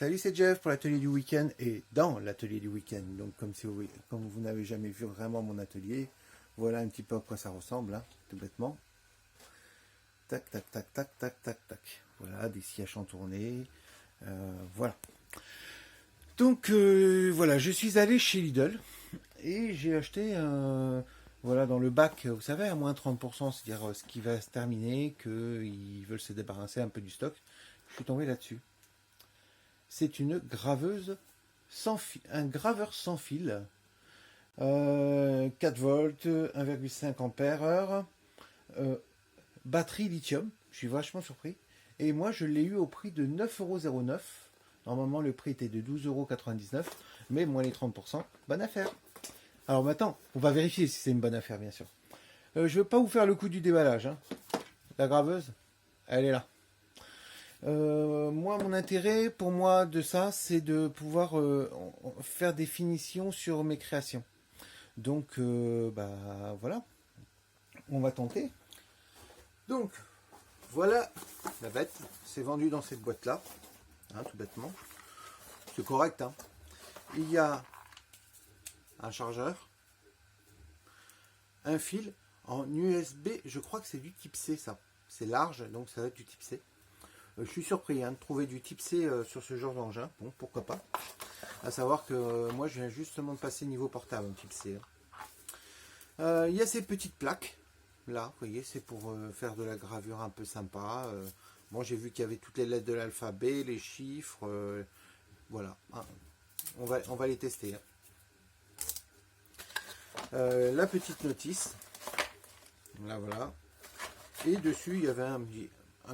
Salut, c'est Jeff pour l'atelier du week-end et dans l'atelier du week-end. Donc comme vous n'avez jamais vu vraiment mon atelier, voilà un petit peu à quoi ça ressemble, hein, tout bêtement. Tac, tac, tac, tac, tac, tac, tac. Voilà, des sièges en tournée. Voilà. Donc voilà, je suis allé chez Lidl et j'ai acheté voilà, dans le bac, vous savez, à moins 30%, c'est-à-dire ce qui va se terminer, qu'ils veulent se débarrasser un peu du stock. Je suis tombé là-dessus. C'est une graveuse sans fil, un graveur sans fil, 4 volts, 1,5 ampères heure, batterie lithium. Je suis vachement surpris. Et moi, je l'ai eu au prix de 9,09 €. Normalement, le prix était de 12,99 €, mais moins les 30%, bonne affaire. Alors maintenant, on va vérifier si c'est une bonne affaire, bien sûr. Je ne vais pas vous faire le coup du déballage, hein. La graveuse, elle est là. Moi, mon intérêt pour moi de ça, c'est de pouvoir faire des finitions sur mes créations. Donc, voilà, on va tenter. Donc, voilà la bête. C'est vendu dans cette boîte-là, hein, tout bêtement. C'est correct, hein. Il y a un chargeur, un fil en USB. Je crois que c'est du type C, ça. C'est large, donc ça va être du type C. Je suis surpris, hein, de trouver du type C sur ce genre d'engin. Bon, pourquoi pas. À savoir que moi, je viens justement de passer niveau portable, type C. Il y a ces petites plaques. Là, vous voyez, c'est pour faire de la gravure un peu sympa. Bon, j'ai vu qu'il y avait toutes les lettres de l'alphabet, les chiffres. Voilà. Hein. On va les tester. Hein. La petite notice. Là, voilà. Et dessus, il y avait un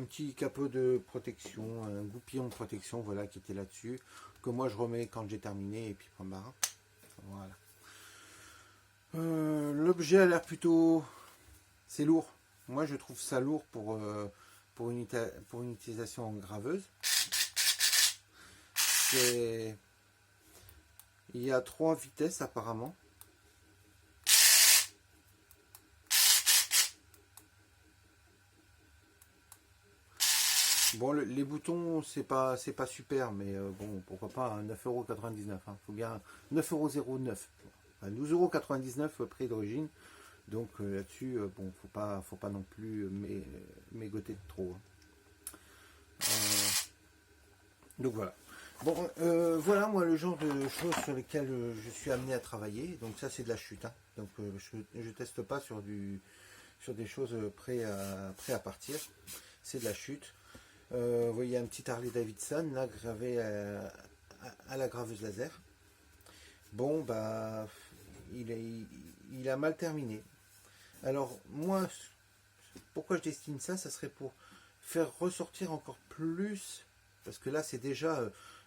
petit capot de protection, un goupillon de protection, voilà, qui était là-dessus, que moi je remets quand j'ai terminé, et puis point barre. Voilà. L'objet a l'air plutôt... C'est lourd. Moi je trouve ça lourd pour une utilisation en graveuse. Il y a 3 vitesses apparemment. Bon, les boutons, c'est pas super, mais bon, pourquoi pas, hein, 9,99 €. Hein. Faut bien 9,09 €. Enfin, 12,99 € prix d'origine. Donc là-dessus, bon, faut pas non plus mégoter de trop. Hein. Donc voilà. Bon, voilà moi le genre de choses sur lesquelles je suis amené à travailler. Donc ça, c'est de la chute. Hein. Donc je teste pas sur des choses prêtes à partir. C'est de la chute. Vous voyez un petit Harley Davidson là gravé à la graveuse laser. Bon bah il a mal terminé. Alors moi, pourquoi je destine ça? Ça serait pour faire ressortir encore plus, parce que là c'est déjà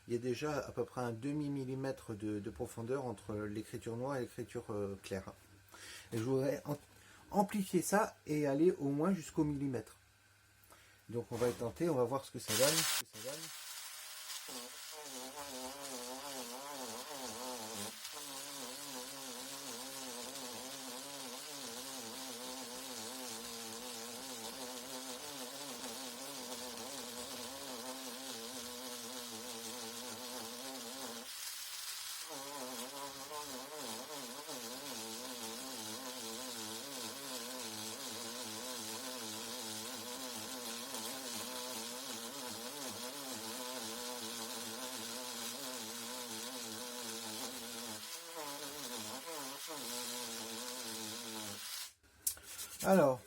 il y a déjà à peu près un demi-millimètre de profondeur entre l'écriture noire et l'écriture claire. Et je voudrais amplifier ça et aller au moins jusqu'au millimètre. Donc on va y tenter, on va voir ce que ça donne. Alors,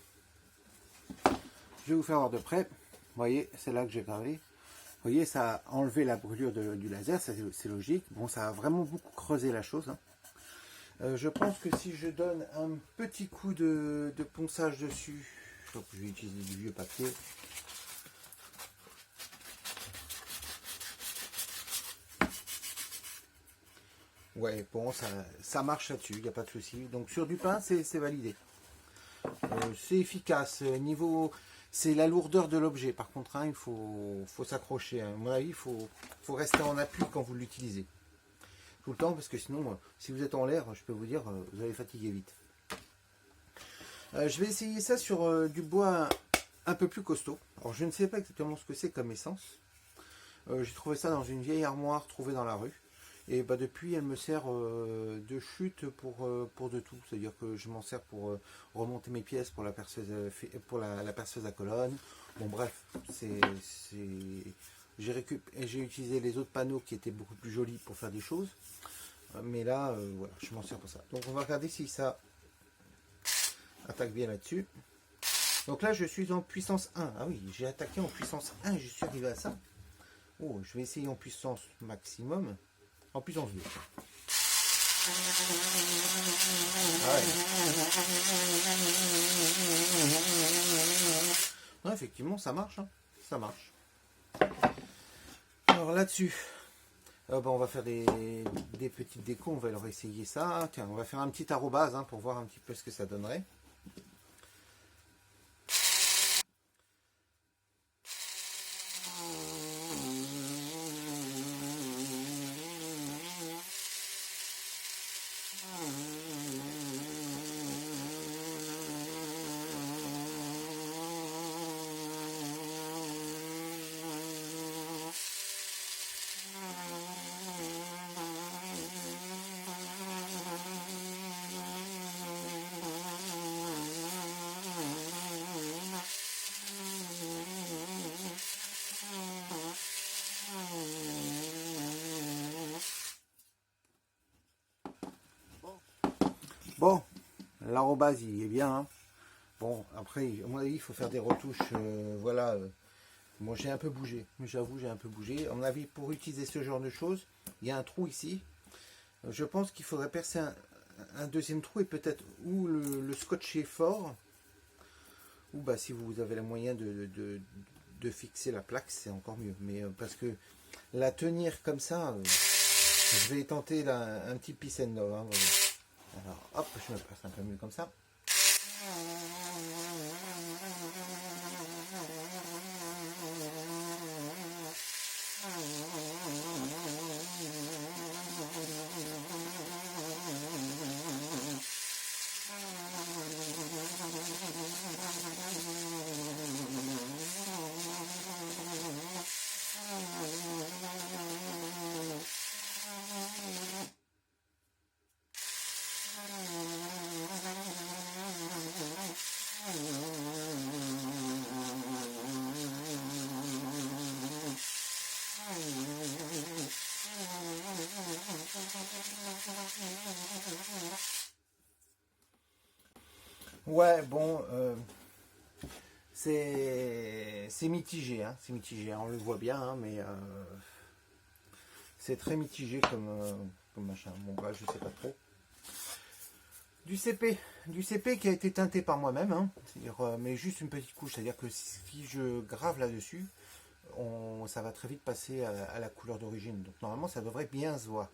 je vais vous faire voir de près. Vous voyez, c'est là que j'ai gravé. Vous voyez, ça a enlevé la brûlure du laser, c'est logique. Bon, ça a vraiment beaucoup creusé la chose. Hein. Je pense que si je donne un petit coup de ponçage dessus, donc je vais utiliser du vieux papier. Ouais, bon, ça marche là-dessus, il n'y a pas de souci. Donc sur du pain, c'est validé. C'est efficace. C'est la lourdeur de l'objet. Par contre, hein, il faut s'accrocher. À mon avis, il faut rester en appui quand vous l'utilisez. Tout le temps, parce que sinon, si vous êtes en l'air, je peux vous dire, vous allez fatiguer vite. Je vais essayer ça sur du bois un peu plus costaud. Alors, je ne sais pas exactement ce que c'est comme essence. J'ai trouvé ça dans une vieille armoire trouvée dans la rue. Et bah, depuis, elle me sert de chute pour de tout. C'est-à-dire que je m'en sers pour remonter mes pièces pour la perceuse, la perceuse à colonne. Bon, bref, j'ai utilisé les autres panneaux qui étaient beaucoup plus jolis pour faire des choses. Mais là, voilà, je m'en sers pour ça. Donc, on va regarder si ça attaque bien là-dessus. Donc là, je suis en puissance 1. Ah oui, j'ai attaqué en puissance 1. Je suis arrivé à ça. Oh, je vais essayer en puissance maximum. En puissance 2. Ah ouais. Ouais, effectivement, ça marche. Hein. Ça marche. Alors là-dessus, on va faire des petites décos. On va leur essayer ça. Tiens, on va faire un petit arrobase pour voir un petit peu ce que ça donnerait. Bon, l'arrobase il est bien. Hein. Bon, après, à mon avis, il faut faire des retouches. Voilà. Moi, j'ai un peu bougé. J'avoue, j'ai un peu bougé. À mon avis, pour utiliser ce genre de choses, il y a un trou ici. Je pense qu'il faudrait percer un deuxième trou et peut-être où le scotch est fort. Ou bah, si vous avez les moyens de fixer la plaque, c'est encore mieux. Mais parce que la tenir comme ça, je vais tenter là, un petit piece and love. Hein, voilà. Alors, hop, je me passe un peu mieux comme ça. Ouais, bon, c'est mitigé, hein, c'est mitigé, hein, on le voit bien, hein, mais c'est très mitigé comme machin. Bon, bah, je sais pas trop. Du CP qui a été teinté par moi-même, hein, mais juste une petite couche, c'est-à-dire que si je grave là-dessus, ça va très vite passer à la couleur d'origine. Donc normalement, ça devrait bien se voir.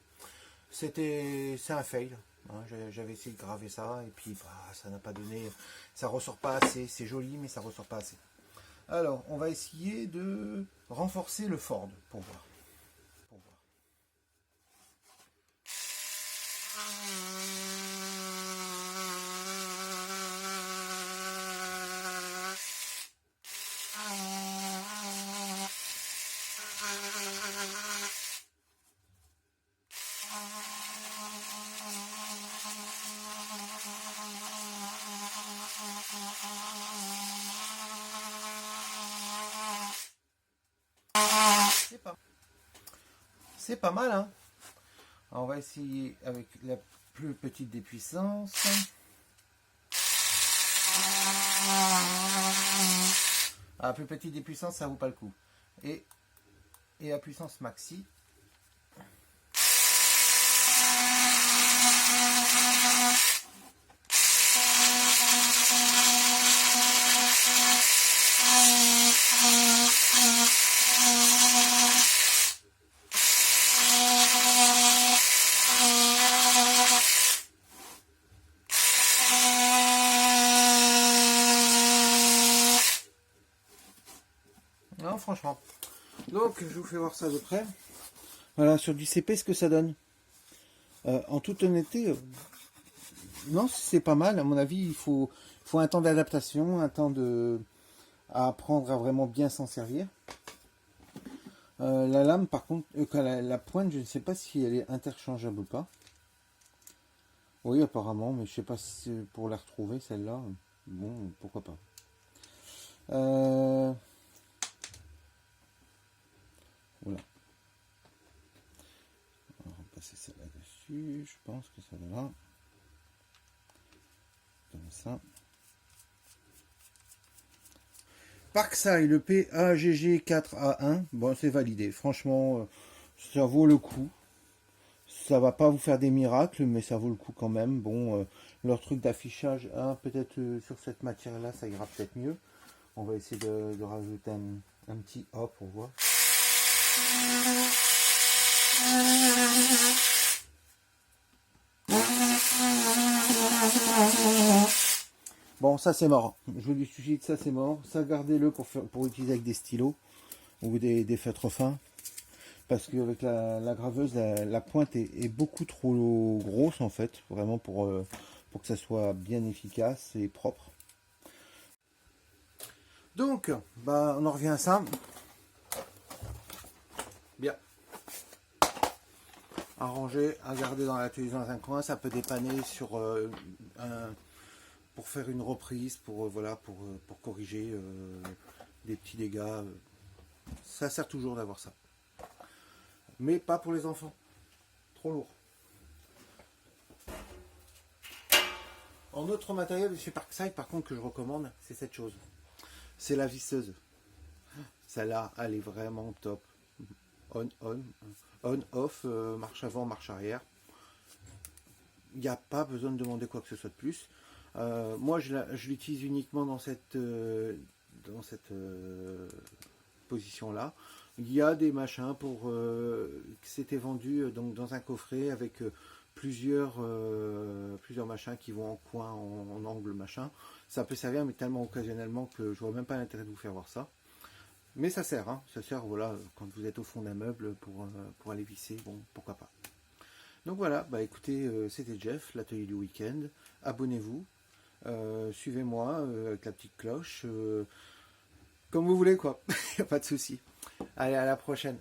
C'est un fail. Hein, j'avais essayé de graver ça et puis bah, ça n'a pas donné, ça ressort pas assez. C'est joli, mais ça ressort pas assez. Alors, on va essayer de renforcer le Ford pour voir. C'est pas mal, hein. Alors, on va essayer avec la plus petite des puissances. La plus petite des puissances, ça vaut pas le coup. Et à puissance maxi. Non, franchement. Donc, je vous fais voir ça de près. Voilà, sur du CP, ce que ça donne. En toute honnêteté, non, c'est pas mal. À mon avis, il faut un temps d'adaptation, un temps à apprendre à vraiment bien s'en servir. La lame, par contre, la pointe, je ne sais pas si elle est interchangeable ou pas. Oui, apparemment, mais je sais pas si pour la retrouver, celle-là. Bon, pourquoi pas. Voilà. On va passer ça là-dessus. Je pense que ça va. Comme ça. Parkside, le PAGG4A1. Bon, c'est validé. Franchement, ça vaut le coup. Ça va pas vous faire des miracles, mais ça vaut le coup quand même. Bon, leur truc d'affichage, peut-être sur cette matière-là, ça ira peut-être mieux. On va essayer de rajouter un petit hop, on voit. Bon, ça c'est mort. Je vous dis tout de suite, ça c'est mort. Ça, gardez-le pour utiliser avec des stylos ou des feutres fins. Parce qu'avec la graveuse, la pointe est beaucoup trop grosse en fait. Vraiment pour que ça soit bien efficace et propre. Donc, bah, on en revient à ça. Bien. À ranger, à garder dans l'atelier dans un coin. Ça peut dépanner sur pour faire une reprise, pour corriger des petits dégâts. Ça sert toujours d'avoir ça. Mais pas pour les enfants. Trop lourd. En autre matériel de chez Parkside, par contre, que je recommande, c'est cette chose. C'est la visseuse. Celle-là, elle est vraiment top. On-off, marche avant, marche arrière. Il n'y a pas besoin de demander quoi que ce soit de plus. Moi, je l'utilise uniquement dans cette position-là. Il y a des machins qui s'étaient vendus donc, dans un coffret avec plusieurs machins qui vont en coin, en angle, machin. Ça peut servir, mais tellement occasionnellement que je vois même pas l'intérêt de vous faire voir ça. Mais ça sert, hein. Ça sert, voilà, quand vous êtes au fond d'un meuble pour aller visser, bon, pourquoi pas. Donc voilà, bah écoutez, c'était Jeff, l'atelier du week-end. Abonnez-vous, suivez-moi avec la petite cloche, comme vous voulez quoi, y a pas de souci. Allez, à la prochaine.